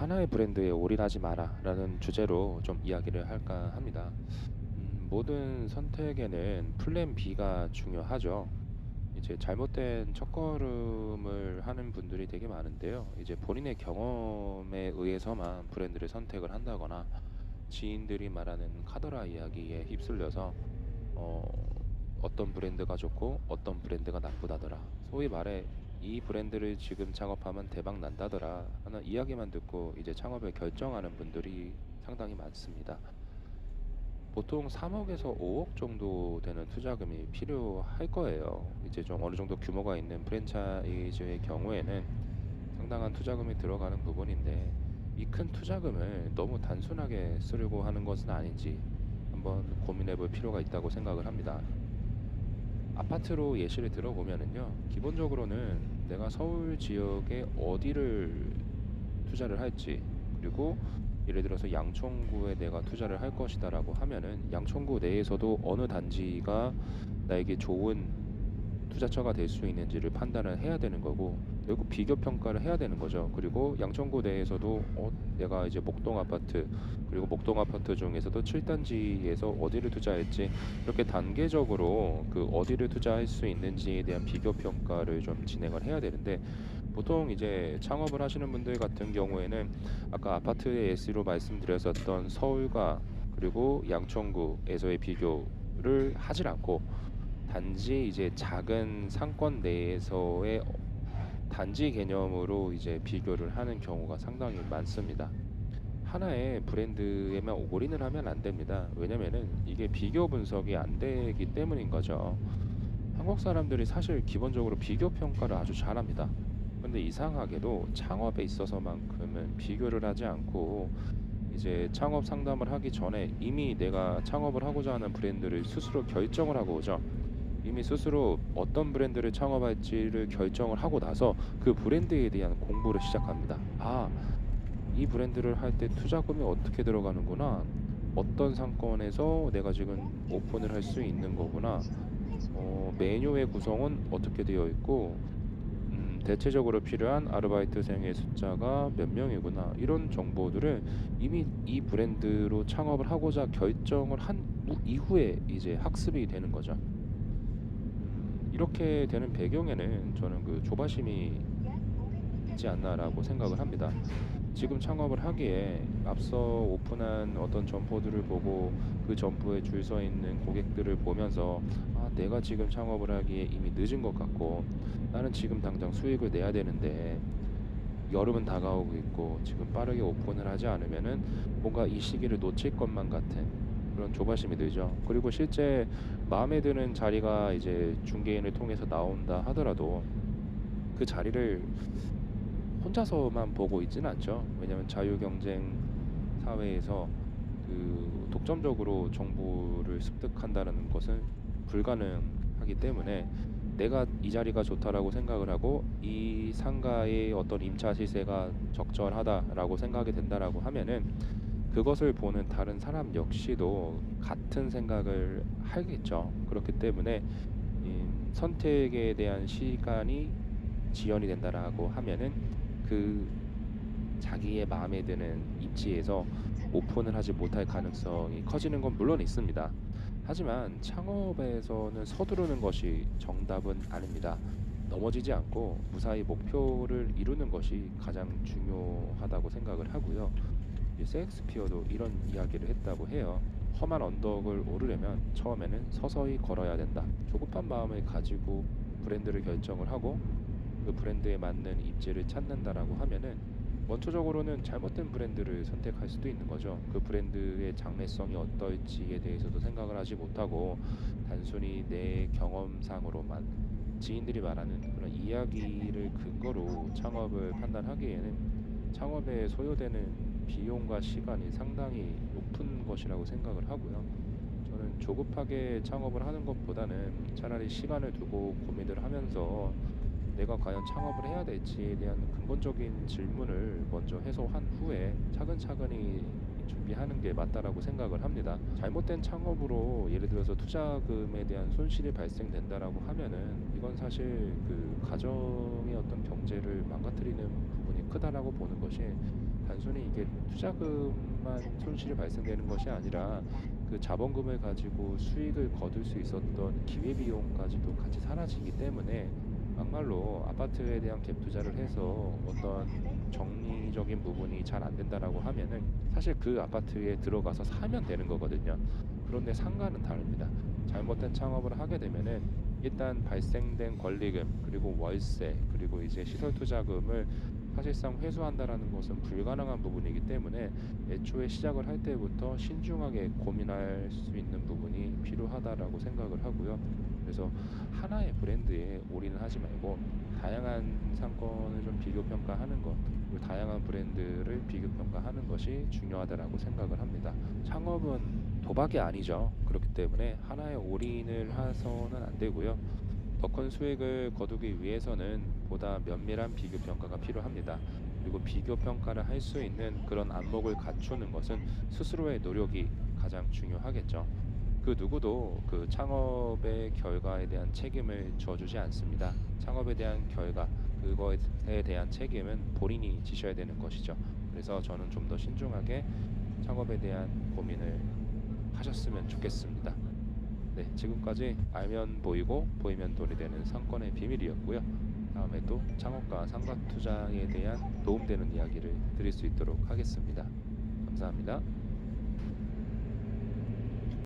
하나의 브랜드에 올인하지 마라라는 주제로 좀 이야기를 할까 합니다. 모든 선택에는 플랜 B가 중요하죠. 이제 잘못된 첫걸음을 하는 분들이 되게 많은데요. 이제 본인의 경험에 의해서만 브랜드를 선택을 한다거나 지인들이 말하는 카더라 이야기에 휩쓸려서 어, 어떤 브랜드가 좋고 어떤 브랜드가 나쁘다더라. 소위 말해 이 브랜드를 지금 창업하면 대박 난다더라 하는 이야기만 듣고 이제 창업을 결정하는 분들이 상당히 많습니다. 보통 3억에서 5억 정도 되는 투자금이 필요할 거예요. 이제 좀 어느 정도 규모가 있는 프랜차이즈의 경우에는 상당한 투자금이 들어가는 부분인데 이 큰 투자금을 너무 단순하게 쓰려고 하는 것은 아닌지 한번 고민해 볼 필요가 있다고 생각을 합니다. 아파트로 예시를 들어보면은요, 기본적으로는 내가 서울 지역에 어디를 투자를 할지, 그리고 예를 들어서 양천구에 내가 투자를 할 것이다라고 하면은 양천구 내에서도 어느 단지가 나에게 좋은 투자처가 될 수 있는지를 판단을 해야 되는 거고 결국 비교 평가를 해야 되는 거죠. 그리고 양천구 내에서도 내가 이제 목동 아파트 그리고 목동 아파트 중에서도 7단지에서 어디를 투자할지 이렇게 단계적으로 그 어디를 투자할 수 있는지에 대한 비교 평가를 좀 진행을 해야 되는데 보통 이제 창업을 하시는 분들 같은 경우에는 아까 아파트의 예시로 말씀드렸었던 서울과 그리고 양천구에서의 비교를 하질 않고 단지 이제 작은 상권 내에서의 단지 개념으로 이제 비교를 하는 경우가 상당히 많습니다. 하나의 브랜드에만 올인을 하면 안 됩니다. 왜냐면은 이게 비교 분석이 안 되기 때문인 거죠. 한국 사람들이 사실 기본적으로 비교 평가를 아주 잘합니다. 근데 이상하게도 창업에 있어서만큼은 비교를 하지 않고 이제 창업 상담을 하기 전에 이미 내가 창업을 하고자 하는 브랜드를 스스로 결정을 하고 오죠. 이미 스스로 어떤 브랜드를 창업할지를 결정을 하고 나서 그 브랜드에 대한 공부를 시작합니다. 아, 이 브랜드를 할 때 투자금이 어떻게 들어가는구나. 어떤 상권에서 내가 지금 오픈을 할 수 있는 거구나. 메뉴의 구성은 어떻게 되어 있고, 대체적으로 필요한 아르바이트생의 숫자가 몇 명이구나. 이런 정보들을 이미 이 브랜드로 창업을 하고자 결정을 한 이후에 이제 학습이 되는 거죠. 이렇게 되는 배경에는 저는 그 조바심이 있지 않나라고 생각을 합니다. 지금 창업을 하기에 앞서 오픈한 어떤 점포들을 보고 그 점포에 줄 서 있는 고객들을 보면서 아, 내가 지금 창업을 하기에 이미 늦은 것 같고 나는 지금 당장 수익을 내야 되는데 여름은 다가오고 있고 지금 빠르게 오픈을 하지 않으면은 뭔가 이 시기를 놓칠 것만 같은 그런 조바심이 들죠. 그리고 실제 마음에 드는 자리가 이제 중개인을 통해서 나온다 하더라도 그 자리를 혼자서만 보고 있지는 않죠. 왜냐하면 자유경쟁 사회에서 그 독점적으로 정보를 습득한다는 것은 불가능하기 때문에 내가 이 자리가 좋다라고 생각을 하고 이 상가의 어떤 임차 시세가 적절하다라고 생각이 된다라고 하면은 그것을 보는 다른 사람 역시도 같은 생각을 하겠죠. 그렇기 때문에 이 선택에 대한 시간이 지연이 된다라고 하면은 그 자기의 마음에 드는 입지에서 오픈을 하지 못할 가능성이 커지는 건 물론 있습니다. 하지만 창업에서는 서두르는 것이 정답은 아닙니다. 넘어지지 않고 무사히 목표를 이루는 것이 가장 중요하다고 생각을 하고요. 셰익스피어도 이런 이야기를 했다고 해요. 험한 언덕을 오르려면 처음에는 서서히 걸어야 된다. 조급한 마음을 가지고 브랜드를 결정을 하고 그 브랜드에 맞는 입지를 찾는다라고 하면은 원초적으로는 잘못된 브랜드를 선택할 수도 있는 거죠. 그 브랜드의 장래성이 어떨지에 대해서도 생각을 하지 못하고 단순히 내 경험상으로만 지인들이 말하는 그런 이야기를 근거로 창업을 판단하기에는 창업에 소요되는 비용과 시간이 상당히 높은 것이라고 생각을 하고요. 저는 조급하게 창업을 하는 것보다는 차라리 시간을 두고 고민을 하면서 내가 과연 창업을 해야 될지에 대한 근본적인 질문을 먼저 해소한 후에 차근차근히 준비하는 게 맞다라고 생각을 합니다. 잘못된 창업으로 예를 들어서 투자금에 대한 손실이 발생된다라고 하면은 이건 사실 그 가정의 어떤 경제를 망가뜨리는 부분이 크다라고 보는 것이 단순히 이게 투자금만 손실이 발생되는 것이 아니라 그 자본금을 가지고 수익을 거둘 수 있었던 기회비용까지도 같이 사라지기 때문에 막말로 아파트에 대한 갭 투자를 해서 어떤 정리적인 부분이 잘 안 된다라고 하면은 사실 그 아파트에 들어가서 사면 되는 거거든요. 그런데 상가는 다릅니다. 잘못된 창업을 하게 되면은 일단 발생된 권리금 그리고 월세 그리고 이제 시설 투자금을 사실상 회수한다라는 것은 불가능한 부분이기 때문에 애초에 시작을 할 때부터 신중하게 고민할 수 있는 부분이 필요하다라고 생각을 하고요. 그래서 하나의 브랜드에 올인을 하지 말고 다양한 상권을 좀 비교 평가하는 것, 그리고 다양한 브랜드를 비교 평가하는 것이 중요하다라고 생각을 합니다. 창업은 도박이 아니죠. 그렇기 때문에 하나에 올인을 해서는 안 되고요. 더 큰 수익을 거두기 위해서는 보다 면밀한 비교 평가가 필요합니다. 그리고 비교 평가를 할 수 있는 그런 안목을 갖추는 것은 스스로의 노력이 가장 중요하겠죠. 그 누구도 그 창업의 결과에 대한 책임을 져주지 않습니다. 창업에 대한 결과, 그거에 대한 책임은 본인이 지셔야 되는 것이죠. 그래서 저는 좀 더 신중하게 창업에 대한 고민을 하셨으면 좋겠습니다. 네, 지금까지 알면 보이고 보이면 돈이 되는 상권의 비밀이었고요. 다음에 또 창업과 상가 투자에 대한 도움되는 이야기를 드릴 수 있도록 하겠습니다. 감사합니다.